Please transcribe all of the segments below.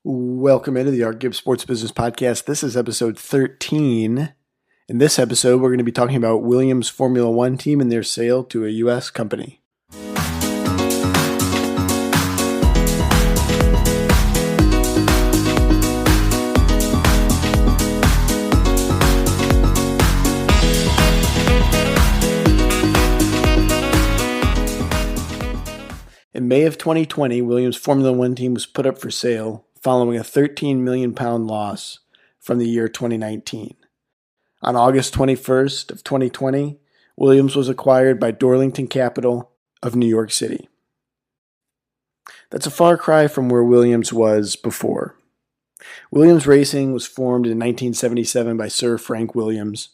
Welcome into the ArtGibbs Sports Business Podcast. This is episode 13. In this episode, we're going to be talking about Williams Formula One team and their sale to a U.S. company. In May of 2020, Williams Formula One team was put up for sale following a £13 million loss from the year 2019. On August 21st of 2020, Williams was acquired by Dorilton Capital of New York City. That's a far cry from where Williams was before. Williams Racing was formed in 1977 by Sir Frank Williams,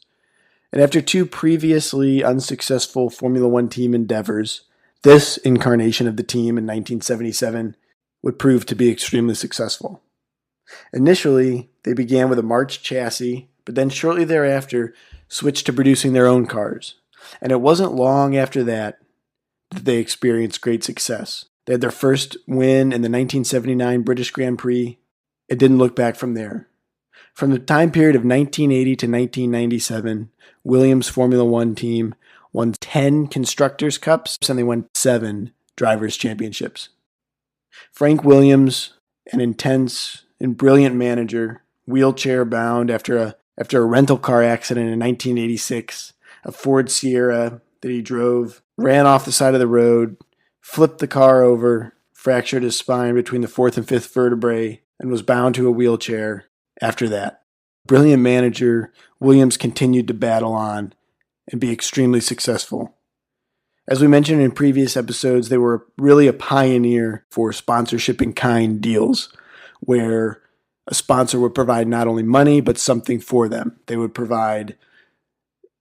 and after two previously unsuccessful Formula One team endeavors, this incarnation of the team in 1977 would prove to be extremely successful. Initially, they began with a March chassis, but then shortly thereafter switched to producing their own cars. And it wasn't long after that they experienced great success. They had their first win in the 1979 British Grand Prix. It didn't look back from there. From the time period of 1980 to 1997, Williams Formula One team won 10 Constructors' Cups, and they won 7 Drivers' Championships. Frank Williams, an intense and brilliant manager, wheelchair-bound after a rental car accident in 1986, a Ford Sierra that he drove, ran off the side of the road, flipped the car over, fractured his spine between the 4th and 5th vertebrae, and was bound to a wheelchair after that. Brilliant manager, Williams continued to battle on and be extremely successful. As we mentioned in previous episodes, they were really a pioneer for sponsorship in kind deals, where a sponsor would provide not only money, but something for them. They would provide,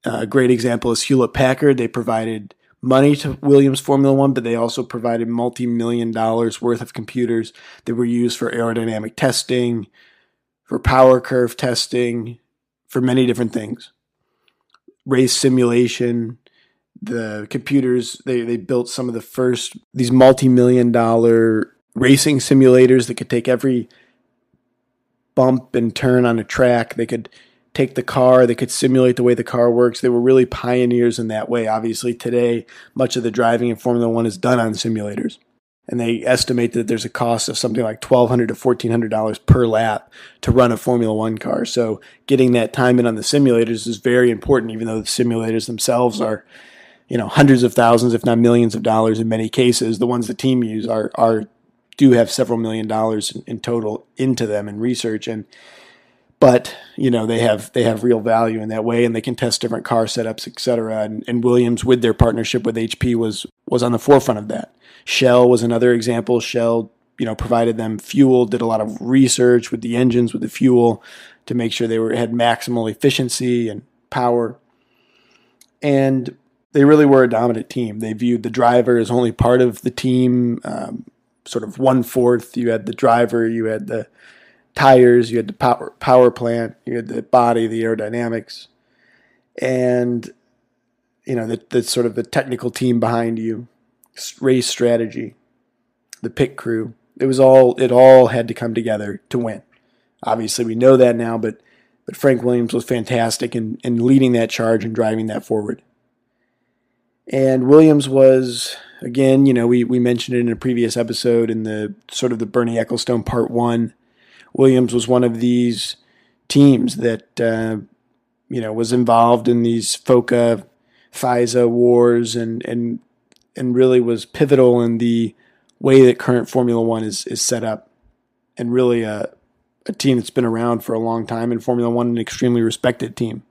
a great example is Hewlett-Packard. They provided money to Williams Formula One, but they also provided multi-million dollars worth of computers that were used for aerodynamic testing, for power curve testing, for many different things. Race simulation. The computers, they built some of the first, these multi-million dollar racing simulators that could take every bump and turn on a track. They could take the car, they could simulate the way the car works. They were really pioneers in that way. Obviously today, much of the driving in Formula One is done on simulators. And they estimate that there's a cost of something like $1,200 to $1,400 per lap to run a Formula One car. So getting that time in on the simulators is very important, even though the simulators themselves are, hundreds of thousands, if not millions of dollars in many cases. The ones the team use do have several $1 million in total into them in research, but they have real value in that way, and they can test different car setups, etc. And Williams, with their partnership with HP, was on the forefront of that. Shell was another example. Shell, provided them fuel, did a lot of research with the engines, with the fuel, to make sure they had maximal efficiency and power. And they really were a dominant team. They viewed the driver as only part of the team, sort of 1/4. You had the driver, you had the tires, you had the power plant, you had the body, the aerodynamics, and the sort of the technical team behind you, race strategy, the pit crew. It all had to come together to win. Obviously, we know that now, but Frank Williams was fantastic in leading that charge and driving that forward. And Williams was, again, we mentioned it in a previous episode in the sort of the Bernie Ecclestone Part 1. Williams was one of these teams that, was involved in these FOCA, FISA wars and really was pivotal in the way that current Formula One is set up, and really a team that's been around for a long time in Formula One, an extremely respected team.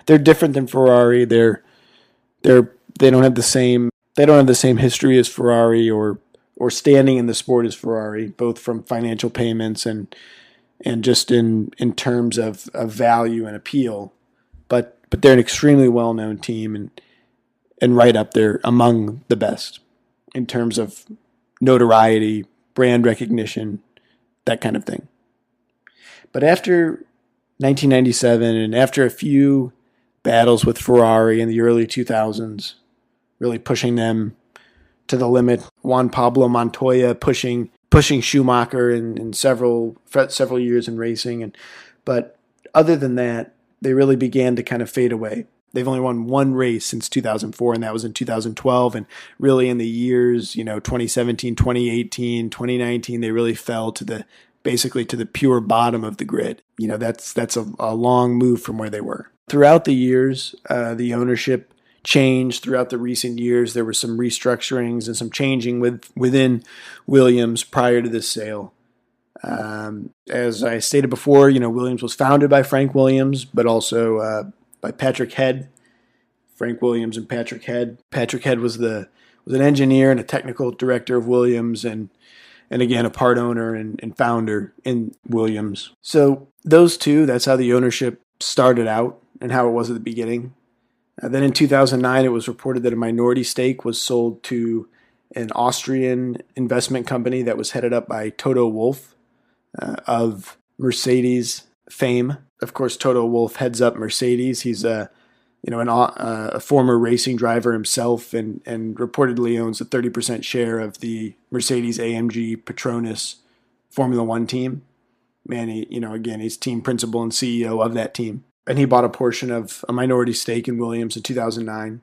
They're different than Ferrari. They don't have the same history as Ferrari or standing in the sport as Ferrari, both from financial payments and just in terms of value and appeal. But they're an extremely well-known team and right up there among the best in terms of notoriety, brand recognition, that kind of thing. But after 1997 and after a few battles with Ferrari in the early 2000s, really pushing them to the limit, Juan Pablo Montoya pushing pushing Schumacher in several years in racing. But other than that, they really began to kind of fade away. They've only won one race since 2004, and that was in 2012. And really in the years, 2017, 2018, 2019, they really fell to basically to the pure bottom of the grid. That's a long move from where they were. Throughout the years, the ownership changed. Throughout the recent years, there were some restructurings and some changing within Williams prior to this sale. As I stated before, Williams was founded by Frank Williams, but also by Patrick Head. Frank Williams and Patrick Head. Patrick Head was an engineer and a technical director of Williams, and again a part owner and founder in Williams. So those two, that's how the ownership started out and how it was at the beginning. Then in 2009, it was reported that a minority stake was sold to an Austrian investment company that was headed up by Toto Wolff of Mercedes fame. Of course, Toto Wolff heads up Mercedes. He's a former racing driver himself, and reportedly owns a 30% share of the Mercedes-AMG Petronas Formula One team. He's team principal and CEO of that team. And he bought a portion of a minority stake in Williams in 2009.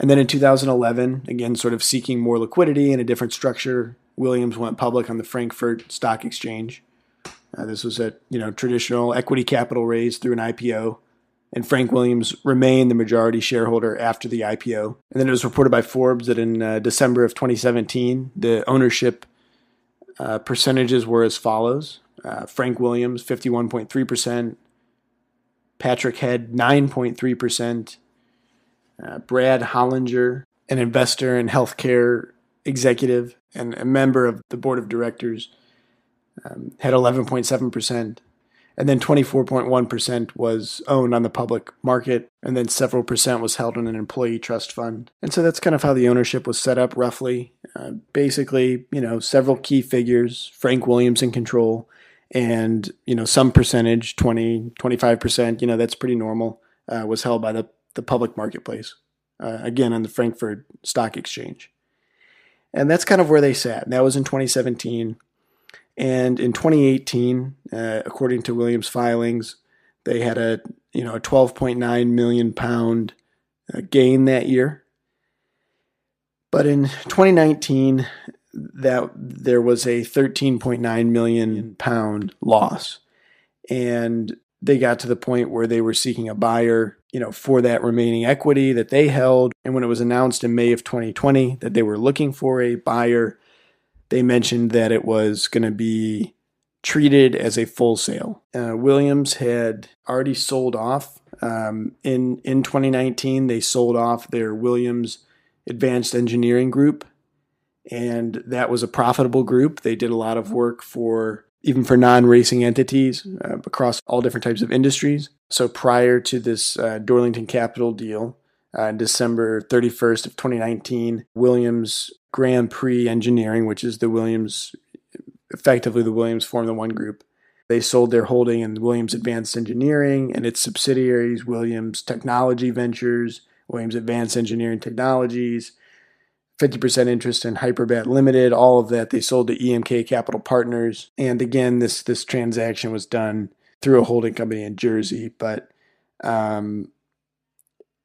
And then in 2011, again, sort of seeking more liquidity and a different structure, Williams went public on the Frankfurt Stock Exchange. This was a traditional equity capital raise through an IPO, and Frank Williams remained the majority shareholder after the IPO. And then it was reported by Forbes that in December of 2017, the ownership percentages were as follows: Frank Williams 51.3%, Patrick Head 9.3%, Brad Hollinger, an investor and healthcare executive and a member of the board of directors, had 11.7%, and then 24.1% was owned on the public market, and then several percent was held in an employee trust fund. And so that's kind of how the ownership was set up roughly. Basically, several key figures, Frank Williams in control, and, some percentage, 20, 25%, that's pretty normal, was held by the public marketplace, again, on the Frankfurt Stock Exchange. And that's kind of where they sat. And that was in 2017. And in 2018, according to Williams filings, they had a 12.9 million pound gain that year. But in 2019, that there was a 13.9 million pound loss, and they got to the point where they were seeking a buyer, for that remaining equity that they held. And when it was announced in May of 2020 that they were looking for a buyer, they mentioned that it was going to be treated as a full sale. Williams had already sold off in 2019. They sold off their Williams Advanced Engineering Group, and that was a profitable group. They did a lot of work even for non-racing entities across all different types of industries. So prior to this Dorilton Capital deal, December 31st of 2019, Williams Grand Prix Engineering, which is effectively the Williams Formula One group, they sold their holding in Williams Advanced Engineering and its subsidiaries, Williams Technology Ventures, Williams Advanced Engineering Technologies, 50% interest in Hyperbat Limited, all of that they sold to EMK Capital Partners. And again, this transaction was done through a holding company in Jersey, but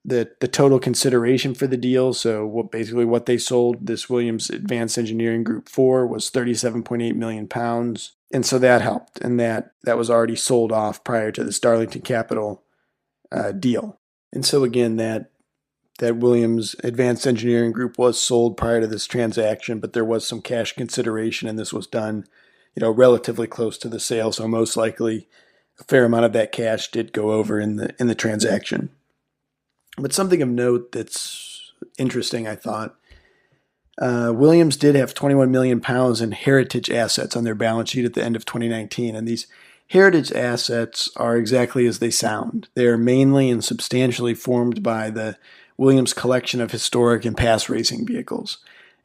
the total consideration for the deal, so what they sold this Williams Advanced Engineering Group for was 37.8 million pounds. And so that helped, and that was already sold off prior to this Dorilton Capital deal. And so again, that Williams Advanced Engineering Group was sold prior to this transaction, but there was some cash consideration, and this was done, relatively close to the sale. So most likely a fair amount of that cash did go over in the transaction. But something of note that's interesting, I thought, Williams did have 21 million pounds in heritage assets on their balance sheet at the end of 2019. And these heritage assets are exactly as they sound. They are mainly and substantially formed by the Williams collection of historic and past racing vehicles.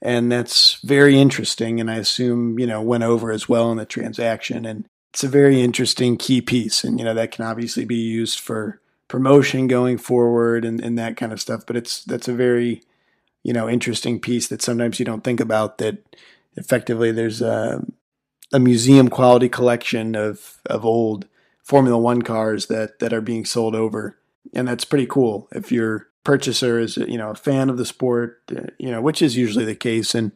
And that's very interesting, and I assume, went over as well in the transaction. And it's a very interesting key piece. And, that can obviously be used for promotion going forward and that kind of stuff. But that's a very, interesting piece that sometimes you don't think about, that effectively there's a museum quality collection of old Formula One cars that are being sold over. And that's pretty cool. If your purchaser is, a fan of the sport, which is usually the case in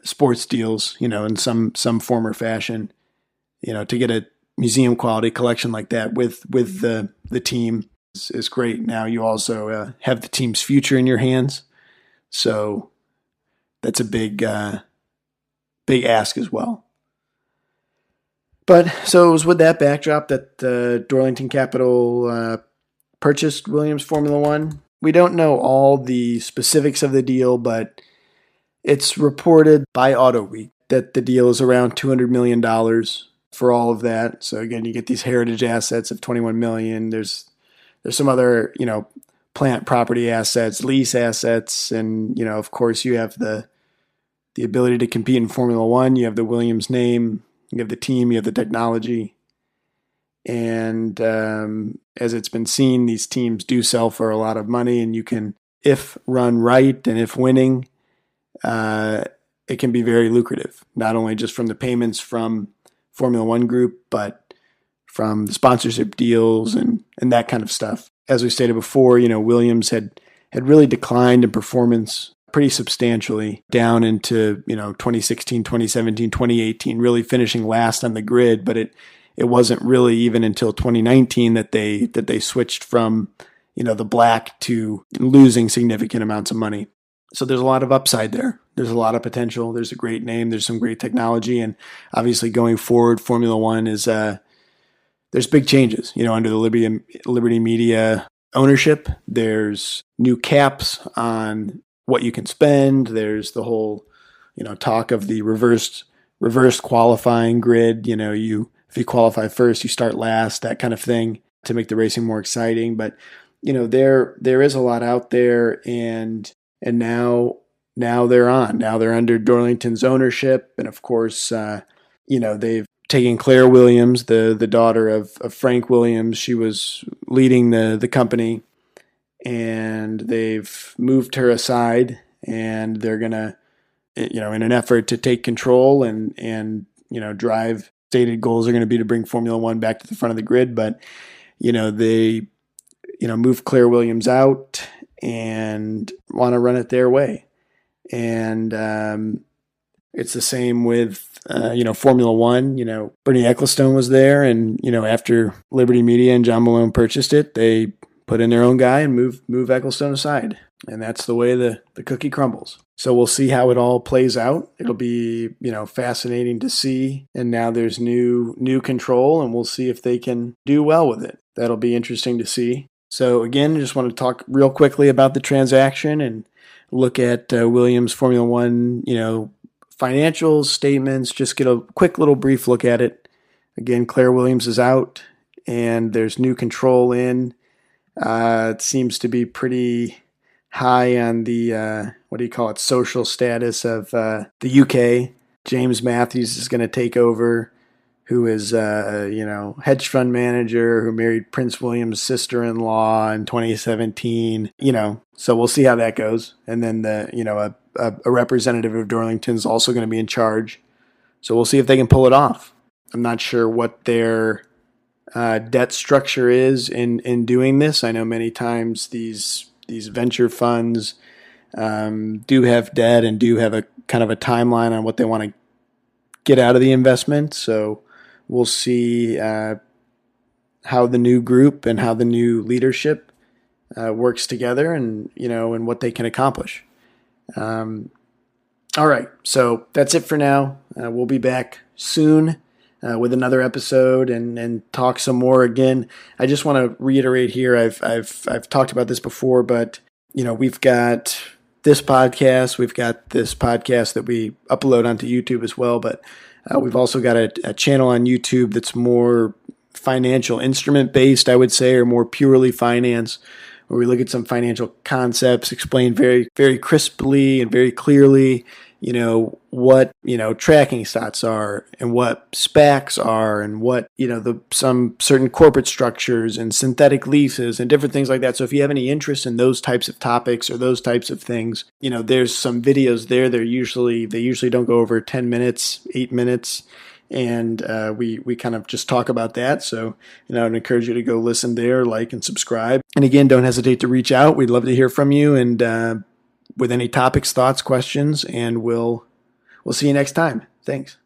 sports deals, in some form or fashion, to get a museum quality collection like that with the team is great. Now you also have the team's future in your hands. So that's a big ask as well. But so it was with that backdrop that Dorilton Capital purchased Williams Formula One. We don't know all the specifics of the deal, but it's reported by AutoWeek that the deal is around $200 million for all of that. So again, you get these heritage assets of $21 million. There's some other, plant property assets, lease assets, and, of course you have the ability to compete in Formula One. You have the Williams name, you have the team, you have the technology. And as it's been seen, these teams do sell for a lot of money, and you can, if run right and if winning, it can be very lucrative, not only just from the payments from Formula One Group, but from the sponsorship deals and that kind of stuff. As we stated before, Williams had really declined in performance pretty substantially down into, 2016, 2017, 2018, really finishing last on the grid. But it wasn't really even until 2019 that they switched from, the black to losing significant amounts of money. So there's a lot of upside there. There's a lot of potential. There's a great name. There's some great technology. And obviously going forward, Formula One is, there's big changes, under the Liberty Media ownership. There's new caps on what you can spend. There's the whole, talk of the reversed qualifying grid. If you qualify first, you start last, that kind of thing to make the racing more exciting. But, there is a lot out there, and now they're on. Now they're under Dorilton's ownership. And of course, they've taken Claire Williams, the daughter of Frank Williams. She was leading the company, and they've moved her aside, and they're going to, in an effort to take control and drive, stated goals are going to be to bring Formula One back to the front of the grid. But, they, move Claire Williams out and want to run it their way. And it's the same with, Formula One. Bernie Ecclestone was there, and, after Liberty Media and John Malone purchased it, they put in their own guy and move Ecclestone aside. And that's the way the cookie crumbles. So we'll see how it all plays out. It'll be, fascinating to see. And now there's new control, and we'll see if they can do well with it. That'll be interesting to see. So again, I just want to talk real quickly about the transaction and look at Williams Formula One, financials, statements, just get a quick little brief look at it. Again, Claire Williams is out, and there's new control in. It seems to be pretty high on the, social status of the UK. James Matthews is going to take over, who is, hedge fund manager who married Prince William's sister-in-law in 2017. So we'll see how that goes. And then a representative of Dorilton is also going to be in charge. So we'll see if they can pull it off. I'm not sure what their debt structure is in doing this. I know many times these venture funds do have debt and do have a kind of a timeline on what they want to get out of the investment. So we'll see how the new group and how the new leadership works together, and and what they can accomplish. All right, so that's it for now. We'll be back soon with another episode and talk some more. Again, I just want to reiterate here. I've talked about this before, but we've got this podcast. We've got this podcast that we upload onto YouTube as well, but we've also got a channel on YouTube that's more financial instrument based, I would say, or more purely finance, where we look at some financial concepts, explained very, very crisply and very clearly, what, tracking stats are and what SPACs are and what, some certain corporate structures and synthetic leases and different things like that. So if you have any interest in those types of topics or those types of things, there's some videos there. They usually don't go over 10 minutes, 8 minutes. And we kind of just talk about that. So, I'd encourage you to go listen there, like and subscribe. And again, don't hesitate to reach out. We'd love to hear from you and with any topics, thoughts, questions, and we'll see you next time. Thanks.